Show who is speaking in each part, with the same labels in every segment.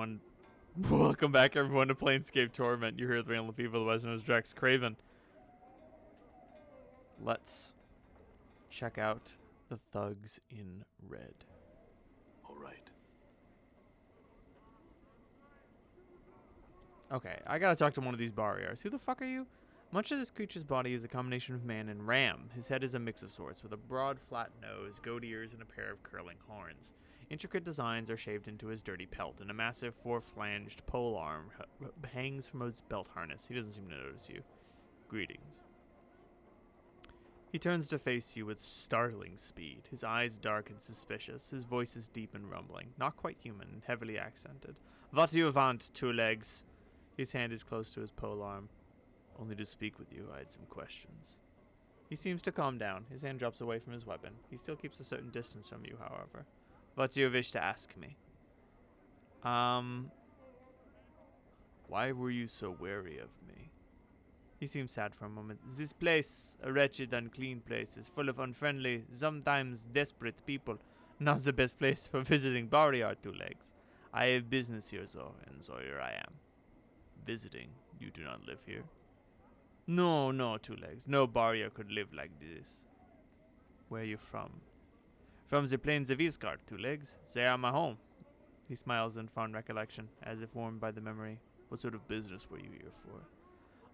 Speaker 1: everyone. Welcome back, everyone, to Planescape Torment. You're here with random people, otherwise known as DraxxKraven. Let's check out the thugs in red.
Speaker 2: All right.
Speaker 1: Okay, I gotta talk to one of these barriers. Who the fuck are you? Much of this creature's body is a combination of man and ram. His head is a mix of sorts, with a broad, flat nose, goat ears, and a pair of curling horns. Intricate designs are shaved into his dirty pelt, and a massive four-flanged pole arm hangs from his belt harness. He doesn't seem to notice you. Greetings. He turns to face you with startling speed, his eyes dark and suspicious. His voice is deep and rumbling, not quite human, and heavily accented. What do you want, two legs? His hand is close to his pole arm. Only to speak with you, I had some questions. He seems to calm down. His hand drops away from his weapon. He still keeps a certain distance from you, however. What do you wish to ask me? Why were you so wary of me? He seems sad for a moment. This place, a wretched, unclean place, is full of unfriendly, sometimes desperate people. Not the best place for visiting Barrier, two legs. I have business here, though, and so here I am. Visiting? You do not live here? No, two legs. No barrier could live like this. Where are you from? From the plains of Isgard, two legs. They are my home. He smiles in fond recollection, as if warmed by the memory. What sort of business were you here for?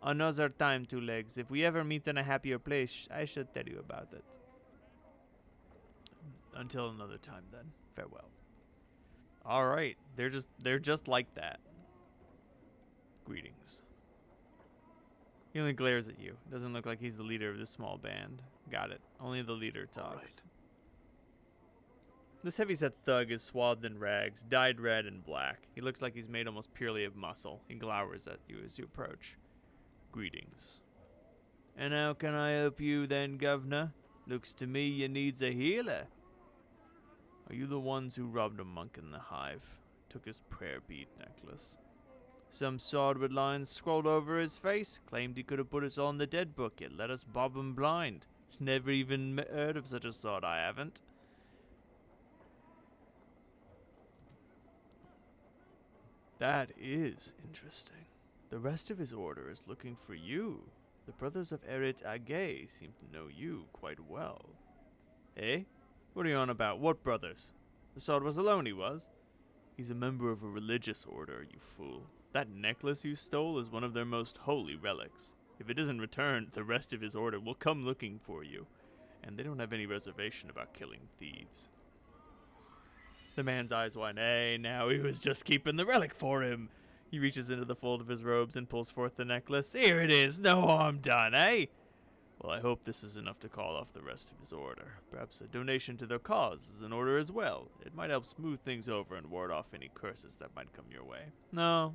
Speaker 1: Another time, two legs. If we ever meet in a happier place, I shall tell you about it. Until another time, then. Farewell. All right, they're just like that. Greetings. He only glares at you. Doesn't look like he's the leader of this small band. Got it. Only the leader talks.
Speaker 2: Right.
Speaker 1: This heavyset thug is swathed in rags, dyed red and black. He looks like he's made almost purely of muscle. He glowers at you as you approach. Greetings. And how can I help you then, governor? Looks to me you needs a healer. Are you the ones who robbed a monk in the hive? Took his prayer bead necklace. Some sword with lines scrawled over his face. Claimed he could have put us all in the dead book, yet let us bob him blind. Never even heard of such a sword, I haven't. That is interesting. The rest of his order is looking for you. The brothers of Erit Agay seem to know you quite well. Eh? What are you on about? What brothers? The sword was alone, he was. He's a member of a religious order, you fool. That necklace you stole is one of their most holy relics. If it isn't returned, the rest of his order will come looking for you. And they don't have any reservation about killing thieves. The man's eyes widen. Hey, now he was just keeping the relic for him. He reaches into the fold of his robes and pulls forth the necklace. Here it is, no harm done, eh? Well, I hope this is enough to call off the rest of his order. Perhaps a donation to their cause is in order as well. It might help smooth things over and ward off any curses that might come your way. No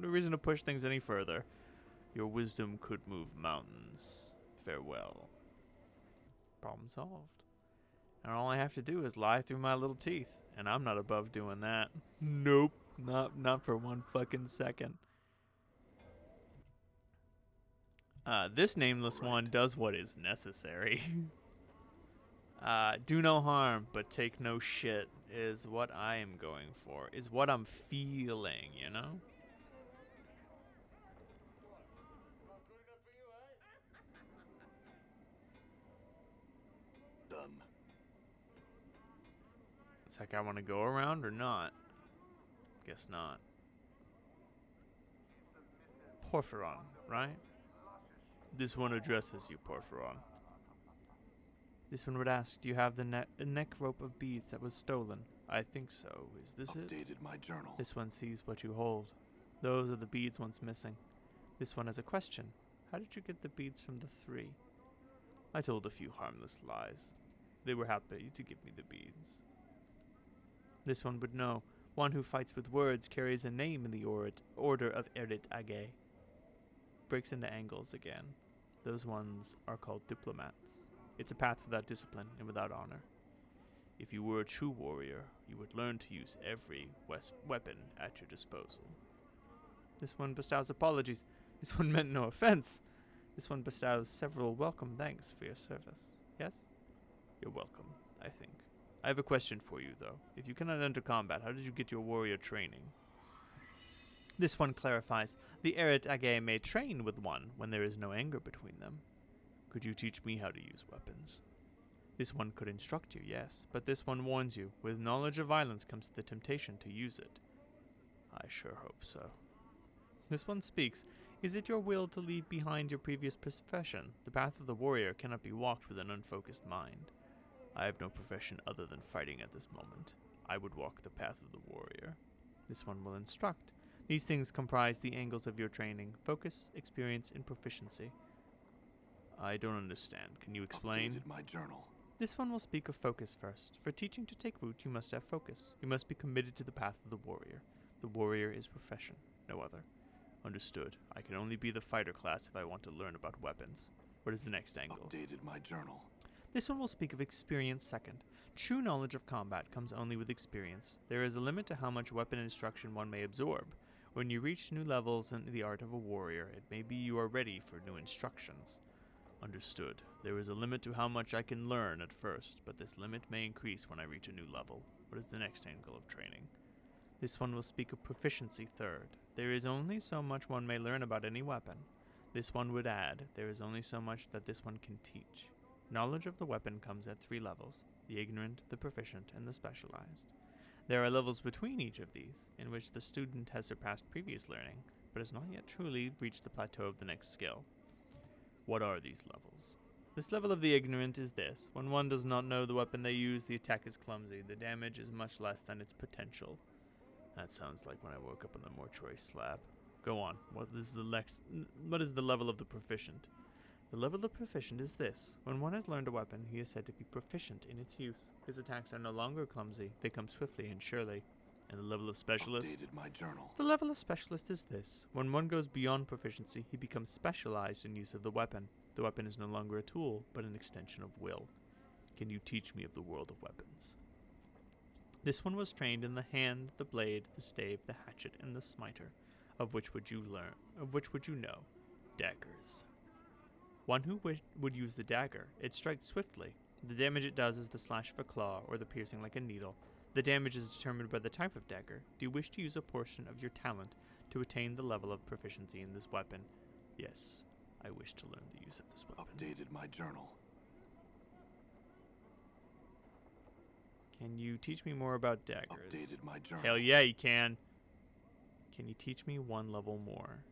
Speaker 1: reason to push things any further. Your wisdom could move mountains. Farewell. Problem solved. And all I have to do is lie through my little teeth. And I'm not above doing that. Nope. Not for one fucking second. This nameless one does what is necessary. Do no harm, but take no shit is what I am going for. Is what I'm feeling, you know?
Speaker 2: Done.
Speaker 1: It's like I want to go around or not? Guess not. Porphyron, right? This one addresses you, Porphyron. This one would ask, do you have the neck rope of beads that was stolen? I think so. Is this it?
Speaker 2: Updated my journal.
Speaker 1: This one sees what you hold. Those are the beads once missing. This one has a question. How did you get the beads from the three? I told a few harmless lies. They were happy to give me the beads. This one would know. One who fights with words carries a name in the order of Erit Agay. Breaks into angles again. Those ones are called diplomats. It's a path without discipline and without honor. If you were a true warrior, you would learn to use every weapon at your disposal. This one bestows apologies. This one meant no offense. This one bestows several welcome thanks for your service. Yes? You're welcome, I think. I have a question for you, though. If you cannot enter combat, how did you get your warrior training? This one clarifies, the Eret Age may train with one when there is no anger between them. Could you teach me how to use weapons? This one could instruct you, yes, but this one warns you, with knowledge of violence comes the temptation to use it. I sure hope so. This one speaks, is it your will to leave behind your previous profession? The path of the warrior cannot be walked with an unfocused mind. I have no profession other than fighting at this moment. I would walk the path of the warrior. This one will instruct. These things comprise the angles of your training, focus, experience, and proficiency. I don't understand. Can you explain?
Speaker 2: Updated my journal.
Speaker 1: This one will speak of focus first. For teaching to take root, you must have focus. You must be committed to the path of the warrior. The warrior is profession, no other. Understood. I can only be the fighter class if I want to learn about weapons. What is the next angle?
Speaker 2: Updated my journal.
Speaker 1: This one will speak of experience second. True knowledge of combat comes only with experience. There is a limit to how much weapon instruction one may absorb. When you reach new levels in the art of a warrior, it may be you are ready for new instructions. Understood. There is a limit to how much I can learn at first, but this limit may increase when I reach a new level. What is the next angle of training? This one will speak of proficiency third. There is only so much one may learn about any weapon. This one would add, there is only so much that this one can teach. Knowledge of the weapon comes at 3 levels, the ignorant, the proficient, and the specialized. There are levels between each of these, in which the student has surpassed previous learning, but has not yet truly reached the plateau of the next skill. What are these levels? This level of the ignorant is this. When one does not know the weapon they use, the attack is clumsy. The damage is much less than its potential. That sounds like when I woke up on the mortuary slab. Go on. What is the level of the proficient? The level of proficient is this. When one has learned a weapon, he is said to be proficient in its use. His attacks are no longer clumsy. They come swiftly and surely. And the level of specialist?
Speaker 2: Updated my journal.
Speaker 1: The level of specialist is this. When one goes beyond proficiency, he becomes specialized in use of the weapon. The weapon is no longer a tool, but an extension of will. Can you teach me of the world of weapons? This one was trained in the hand, the blade, the stave, the hatchet, and the smiter. Of which would you learn? Of which would you know? Daggers. One who would use the dagger. It strikes swiftly. The damage it does is the slash of a claw or the piercing like a needle. The damage is determined by the type of dagger. Do you wish to use a portion of your talent to attain the level of proficiency in this weapon? Yes, I wish to learn the use of this weapon.
Speaker 2: Updated my journal.
Speaker 1: Can you teach me more about daggers?
Speaker 2: Updated my journal.
Speaker 1: Hell yeah, you can. Can you teach me one level more?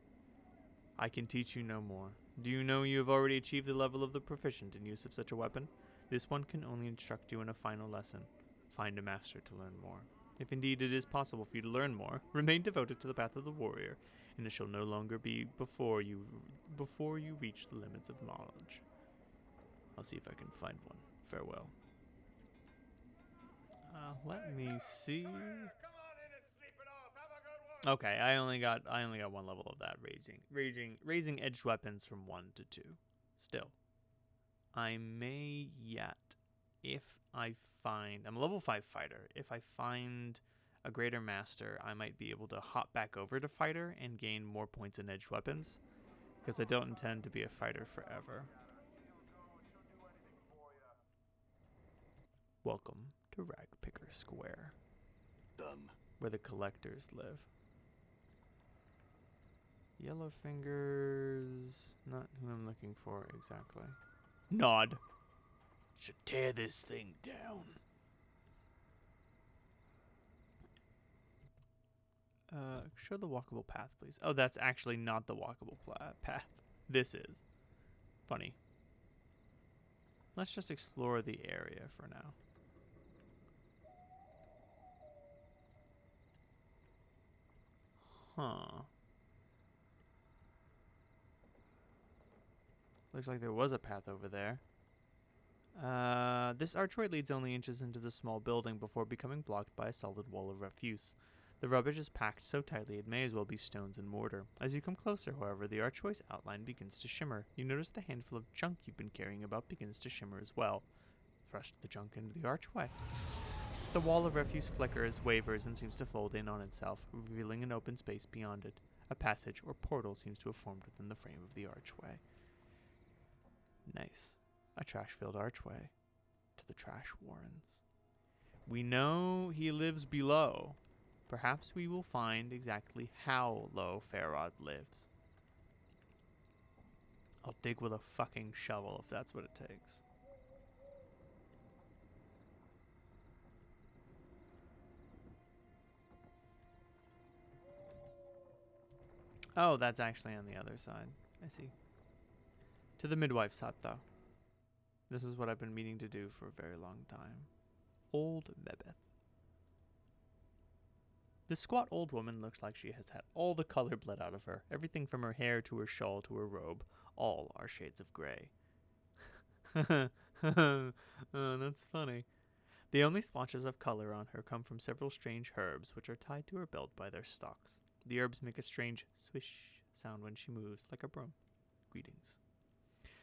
Speaker 1: I can teach you no more. Do you know you have already achieved the level of the proficient in use of such a weapon? This one can only instruct you in a final lesson. Find a master to learn more. If indeed it is possible for you to learn more, remain devoted to the path of the warrior, and it shall no longer be before you reach the limits of knowledge. I'll see if I can find one. Farewell. Let me see. Okay, I only got one level of that raising edged weapons from 1 to 2. Still, I may yet, if I find, I'm a level 5 fighter. If I find a greater master, I might be able to hop back over to fighter and gain more points in edged weapons, because I don't intend to be a fighter forever. Welcome to Ragpicker Square.
Speaker 2: Done.
Speaker 1: Where the collectors live. Yellow Fingers, not who I'm looking for exactly. Nod. Should tear this thing down. Show the walkable path, please. Oh, that's actually not the walkable path. This is. Funny. Let's just explore the area for now. Huh. Looks like there was a path over there. This archway leads only inches into the small building before becoming blocked by a solid wall of refuse. The rubbish is packed so tightly it may as well be stones and mortar. As you come closer, however, the archway's outline begins to shimmer. You notice the handful of junk you've been carrying about begins to shimmer as well. Thrust the junk into the archway. The wall of refuse flickers, wavers, and seems to fold in on itself, revealing an open space beyond it. A passage or portal seems to have formed within the frame of the archway. Nice. A trash-filled archway to the trash warrens. We know he lives below. Perhaps we will find exactly how low Farod lives. I'll dig with a fucking shovel if that's what it takes. Oh, that's actually on the other side. I see. To the midwife's hut, though. This is what I've been meaning to do for a very long time. Old Mebeth. The squat old woman looks like she has had all the color bled out of her. Everything from her hair to her shawl to her robe. All are shades of gray. Oh, that's funny. The only splotches of color on her come from several strange herbs, which are tied to her belt by their stalks. The herbs make a strange swish sound when she moves, like a broom. Greetings.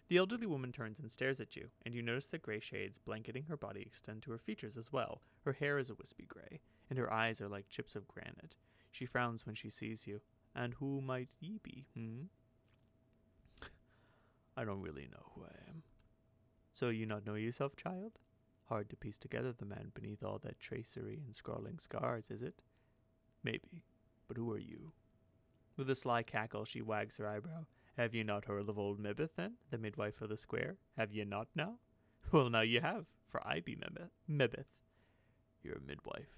Speaker 1: The elderly woman turns and stares at you, and you notice the gray shades blanketing her body extend to her features as well. Her hair is a wispy gray, and her eyes are like chips of granite. She frowns when she sees you. And who might ye be, I don't really know who I am. So you not know yourself, child? Hard to piece together the man beneath all that tracery and scrawling scars, is it? Maybe. But who are you? With a sly cackle, she wags her eyebrow. Have you not heard of old Mebeth, then, the midwife of the square? Have ye not now? Well, now you have, for I be Mebeth. You're a midwife.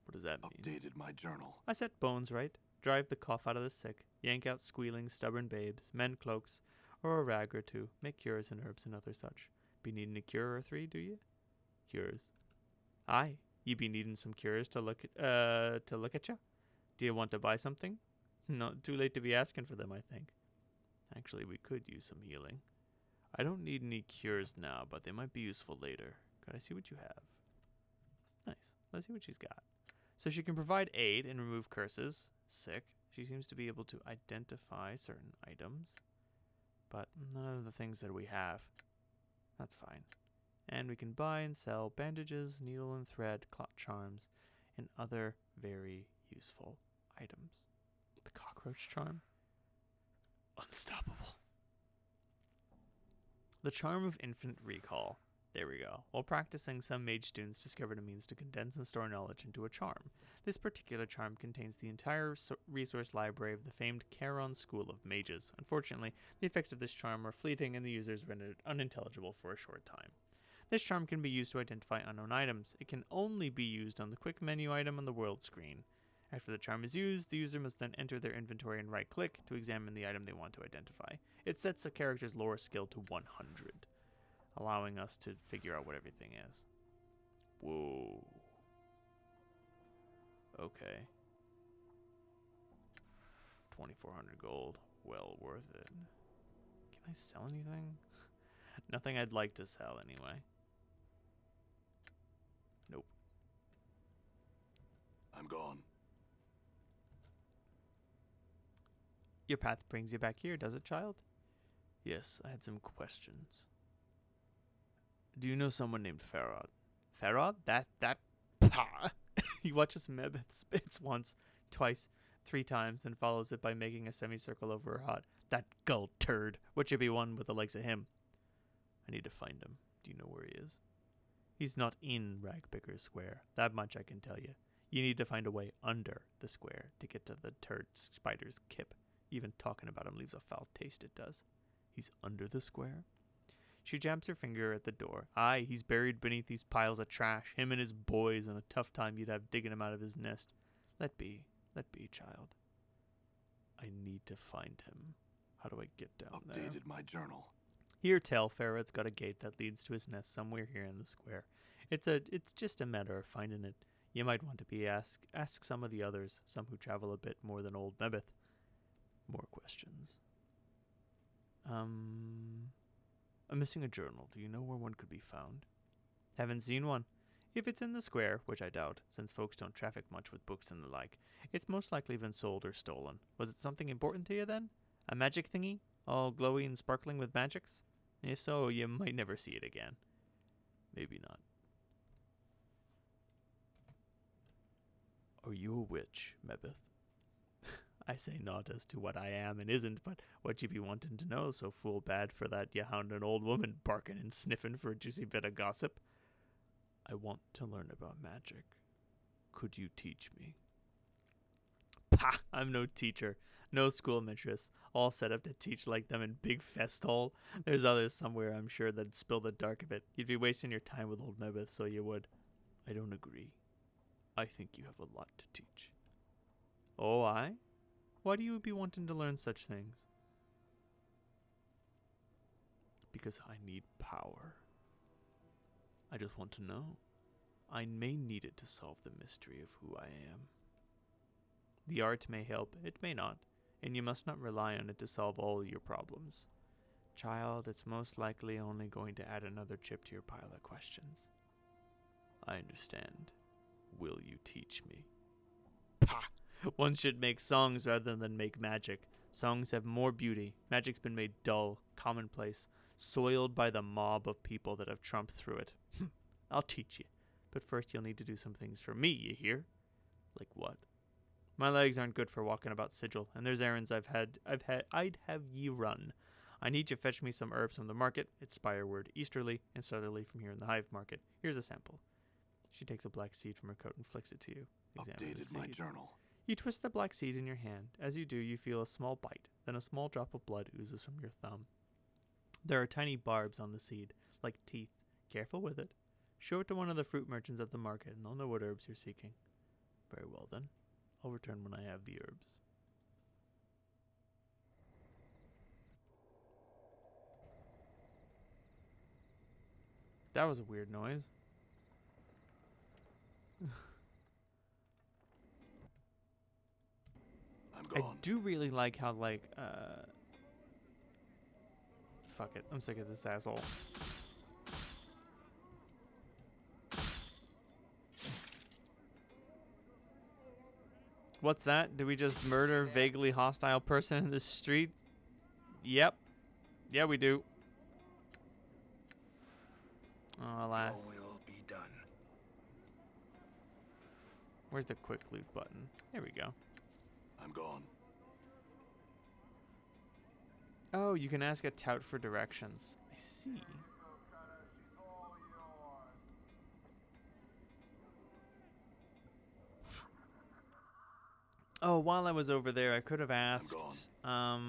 Speaker 1: What does that mean?
Speaker 2: Updated my journal.
Speaker 1: I set bones right, drive the cough out of the sick, yank out squealing, stubborn babes, mend cloaks, or a rag or two, make cures and herbs and other such. Be needing a cure or three, do ye? Cures. Aye, ye be needing some cures to look at ya? Do you want to buy something? Not too late to be asking for them, I think. Actually, we could use some healing. I don't need any cures now, but they might be useful later. Could I see what you have? Nice. Let's see what she's got. So she can provide aid and remove curses. Sick. She seems to be able to identify certain items, but none of the things that we have. That's fine. And we can buy and sell bandages, needle and thread, clot charms, and other very useful items. The cockroach charm? Unstoppable. The charm of infinite recall. There we go. While practicing, some mage students discovered a means to condense and store knowledge into a charm. This particular charm contains the entire resource library of the famed Charon School of Mages. Unfortunately, the effects of this charm are fleeting and the user is rendered unintelligible for a short time. This charm can be used to identify unknown items. It can only be used on the quick menu item on the world screen. After the charm is used, the user must then enter their inventory and right-click to examine the item they want to identify. It sets a character's lore skill to 100, allowing us to figure out what everything is. Whoa. Okay. 2,400 gold. Well worth it. Can I sell anything? Nothing I'd like to sell anyway. Nope.
Speaker 2: I'm gone.
Speaker 1: Your path brings you back here, does it, child? Yes, I had some questions. Do you know someone named Farod? Farod? That pah! He watches Mebeth spits once, twice, 3 times, and follows it by making a semicircle over her hut. That gull turd. What should be one with the likes of him? I need to find him. Do you know where he is? He's not in Ragpicker Square. That much I can tell you. You need to find a way under the square to get to the turd spider's kip. Even talking about him leaves a foul taste, it does. He's under the square? She jabs her finger at the door. Aye, he's buried beneath these piles of trash. Him and his boys, and a tough time you'd have digging him out of his nest. Let be, child. I need to find him. How do I get down there?
Speaker 2: Updated my journal.
Speaker 1: Here, tell Farrod's got a gate that leads to his nest somewhere here in the square. It's just a matter of finding it. You might want to ask some of the others, some who travel a bit more than old Mebeth. More questions. I'm missing a journal. Do you know where one could be found? Haven't seen one. If it's in the square, which I doubt, since folks don't traffic much with books and the like, it's most likely been sold or stolen. Was it something important to you then? A magic thingy? All glowy and sparkling with magics? If so, you might never see it again. Maybe not. Are you a witch, Mebeth? I say not as to what I am and isn't, but what you be wanting to know, so full bad for that you hound an old woman barking and sniffing for a juicy bit of gossip. I want to learn about magic. Could you teach me? Pah! I'm no teacher. No school mistress. All set up to teach like them in Big Fest Hall. There's others somewhere, I'm sure, that'd spill the dark of it. You'd be wasting your time with old Nebeth, so you would. I don't agree. I think you have a lot to teach. Oh, I? Why do you be wanting to learn such things? Because I need power. I just want to know. I may need it to solve the mystery of who I am. The art may help, it may not, and you must not rely on it to solve all your problems. Child, it's most likely only going to add another chip to your pile of questions. I understand. Will you teach me? Pah! One should make songs rather than make magic. Songs have more beauty. Magic's been made dull, commonplace, soiled by the mob of people that have trumped through it. I'll teach you. But first you'll need to do some things for me, you hear? Like what? My legs aren't good for walking about Sigil, and there's errands I'd have ye run. I need you to fetch me some herbs from the market. It's Spireward, easterly and southerly from here in the Hive Market. Here's a sample. She takes a black seed from her coat and flicks it to you. Examine the
Speaker 2: Updated my
Speaker 1: seed.
Speaker 2: journal.
Speaker 1: You twist the black seed in your hand. As you do, you feel a small bite. Then a small drop of blood oozes from your thumb. There are tiny barbs on the seed, like teeth. Careful with it. Show it to one of the fruit merchants at the market, and they'll know what herbs you're seeking. Very well, then. I'll return when I have the herbs. That was a weird noise.
Speaker 2: I'm
Speaker 1: I
Speaker 2: gone.
Speaker 1: do really like how, like, fuck it. I'm sick of this asshole. What's that? Did we just murder vaguely hostile person in the street? Yep. Yeah, we do. Oh, alas.
Speaker 3: All will be done.
Speaker 1: Where's the quick loot button? There we go.
Speaker 2: I'm gone.
Speaker 1: Oh, you can ask a tout for directions. I see. Oh, while I was over there, I could have asked, I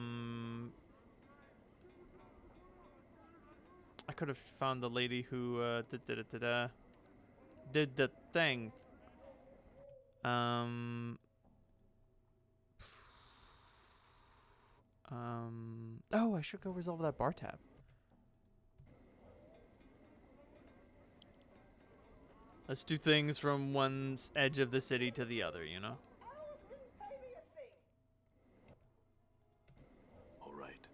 Speaker 1: could have found the lady who did the thing. Oh, I should go resolve that bar tab. Let's do things from one edge of the city to the other, you know?
Speaker 2: All right.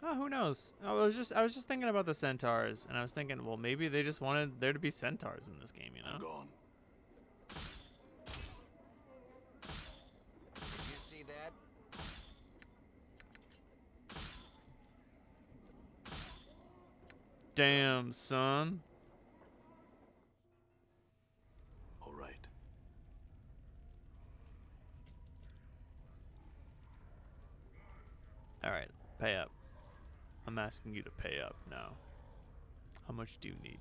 Speaker 1: Oh, who knows? I was just thinking about the centaurs, and I was thinking, well, maybe they just wanted there to be centaurs in this game, you
Speaker 2: I'm
Speaker 1: know?
Speaker 2: gone.
Speaker 3: Did you see that?
Speaker 1: Damn, son.
Speaker 2: All right.
Speaker 1: All right, pay up. I'm asking you to pay up now. How much do you need?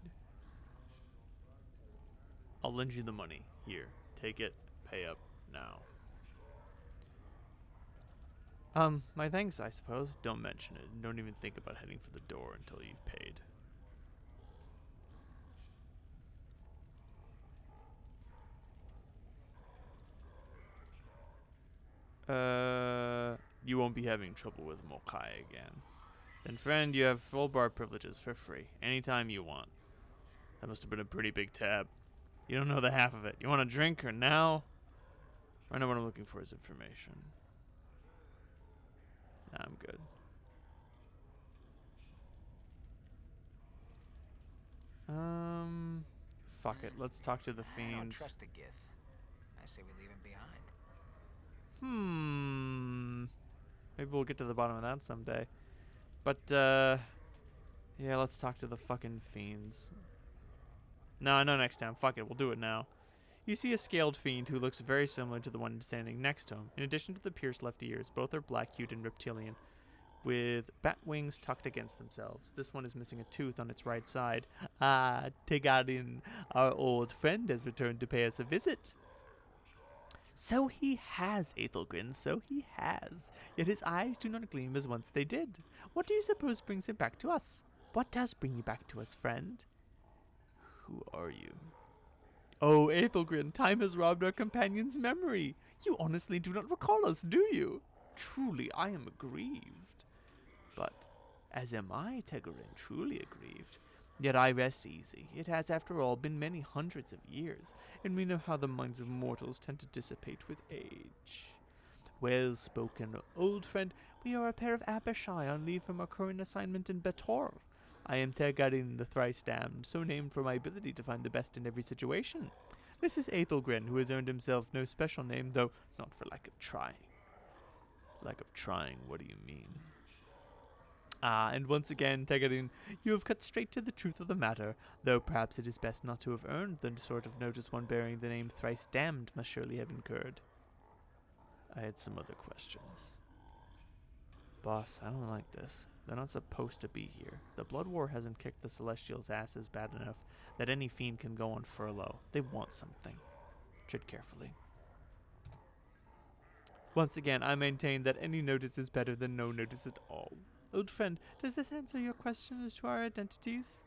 Speaker 1: I'll lend you the money. Here, take it. Pay up now. My thanks, I suppose. Don't mention it. Don't even think about heading for the door until you've paid. You won't be having trouble with Mokai again. Then, friend, you have full bar privileges for free, anytime you want. That must have been a pretty big tab. You don't know the half of it. You want a drink or now? I know what I'm looking for is information. Nah, I'm good. Fuck it. Let's talk to the
Speaker 3: I don't
Speaker 1: fiends.
Speaker 3: trust the Gith. I say we leave him behind.
Speaker 1: Maybe we'll get to the bottom of that someday. But, yeah, let's talk to the fucking fiends. No, next time. Fuck it, we'll do it now. You see a scaled fiend who looks very similar to the one standing next to him. In addition to the pierced left ears, both are black-hued and reptilian, with bat wings tucked against themselves. This one is missing a tooth on its right side. Ah, Tegarin, our old friend, has returned to pay us a visit. So he has, Aethelgrin, so he has. Yet his eyes do not gleam as once they did. What do you suppose brings him back to us? What does bring you back to us, friend? Who are you? Oh, Aethelgrin, time has robbed our companion's memory. You honestly do not recall us, do you? Truly, I am aggrieved. But, as am I, Tegorin, truly aggrieved. Yet I rest easy. It has, after all, been many hundreds of years, and we know how the minds of mortals tend to dissipate with age. Well spoken, old friend. We are a pair of Abishai on leave from our current assignment in Betor. I am Tegarin the Thrice Damned, so named for my ability to find the best in every situation. This is Aethelgrin, who has earned himself no special name, though not for lack of trying. Lack of trying, what do you mean? Ah, and once again, Tegarin, you have cut straight to the truth of the matter, though perhaps it is best not to have earned the sort of notice one bearing the name Thrice Damned must surely have incurred. I had some other questions. Boss, I don't like this. They're not supposed to be here. The Blood War hasn't kicked the Celestials' asses bad enough that any fiend can go on furlough. They want something. Tread carefully. Once again, I maintain that any notice is better than no notice at all. Old friend, does this answer your question as to our identities?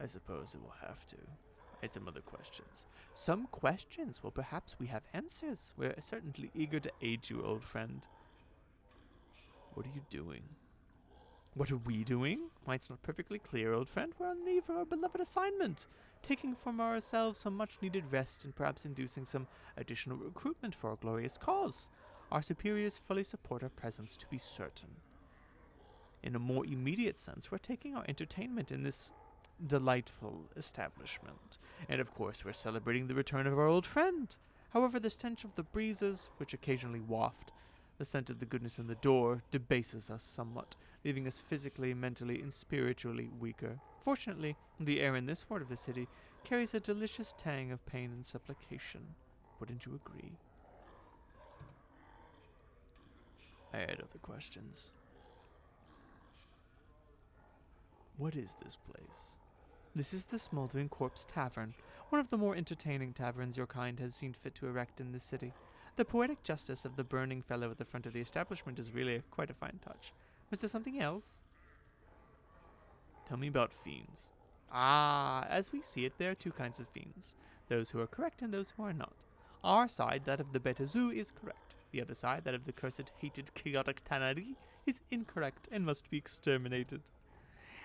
Speaker 1: I suppose it will have to. I had some other questions. Some questions? Well, perhaps we have answers. We're certainly eager to aid you, old friend. What are you doing? What are we doing? Why, it's not perfectly clear, old friend. We're on leave from our beloved assignment, taking from ourselves some much-needed rest and perhaps inducing some additional recruitment for our glorious cause. Our superiors fully support our presence, to be certain. In a more immediate sense, we're taking our entertainment in this delightful establishment. And of course, we're celebrating the return of our old friend. However, the stench of the breezes, which occasionally waft, the scent of the goodness in the door, debases us somewhat, leaving us physically, mentally, and spiritually weaker. Fortunately, the air in this part of the city carries a delicious tang of pain and supplication. Wouldn't you agree? I had other questions. What is this place? This is the Smoldering Corpse Tavern, one of the more entertaining taverns your kind has seen fit to erect in this city. The poetic justice of the burning fellow at the front of the establishment is really quite a fine touch. Was there something else? Tell me about fiends. Ah, as we see it, there are two kinds of fiends. Those who are correct and those who are not. Our side, that of the Beta Zoo, is correct. The other side, that of the cursed, hated, chaotic Tanari, is incorrect and must be exterminated.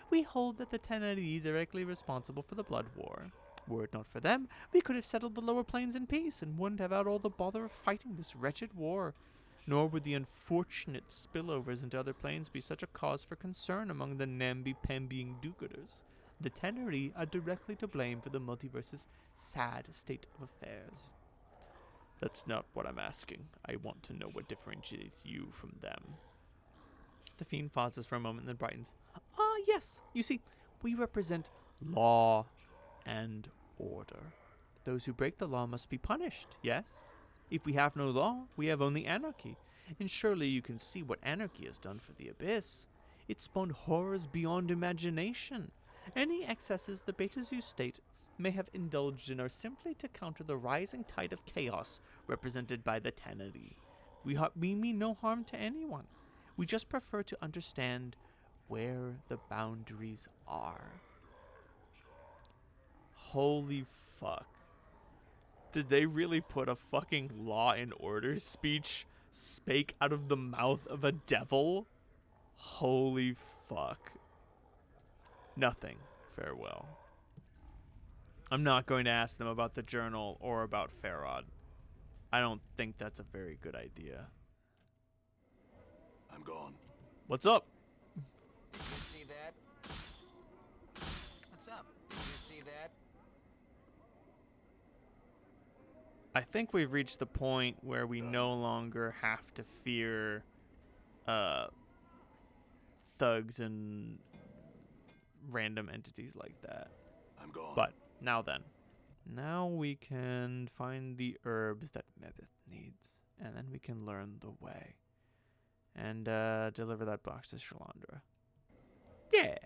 Speaker 1: We hold that the Tanari are directly responsible for the Blood War. Were it not for them, we could have settled the lower planes in peace and wouldn't have had all the bother of fighting this wretched war. Nor would the unfortunate spillovers into other planes be such a cause for concern among the namby-pambying do-gooders. The Tanari are directly to blame for the multiverse's sad state of affairs. That's not what I'm asking. I want to know what differentiates you from them. The fiend pauses for a moment and then brightens. Ah, yes. You see, we represent law and order. Those who break the law must be punished, yes? If we have no law, we have only anarchy. And surely you can see what anarchy has done for the Abyss. It spawned horrors beyond imagination. Any excesses the Beta Zoo state may have indulged in are simply to counter the rising tide of chaos represented by the Tanari. We mean no harm to anyone. We just prefer to understand where the boundaries are. Holy fuck. Did they really put a fucking law and order speech spake out of the mouth of a devil? Holy fuck. Nothing. Farewell. I'm not going to ask them about the journal or about Farod. I don't think that's a very good idea.
Speaker 2: I'm gone.
Speaker 1: What's up?
Speaker 3: You see that? What's up? You see that?
Speaker 1: I think we've reached the point where we no longer have to fear thugs and random entities like that.
Speaker 2: I'm gone.
Speaker 1: But now then. Now we can find the herbs that Mebith needs. And then we can learn the way. And deliver that box to Shalandra. Yeah!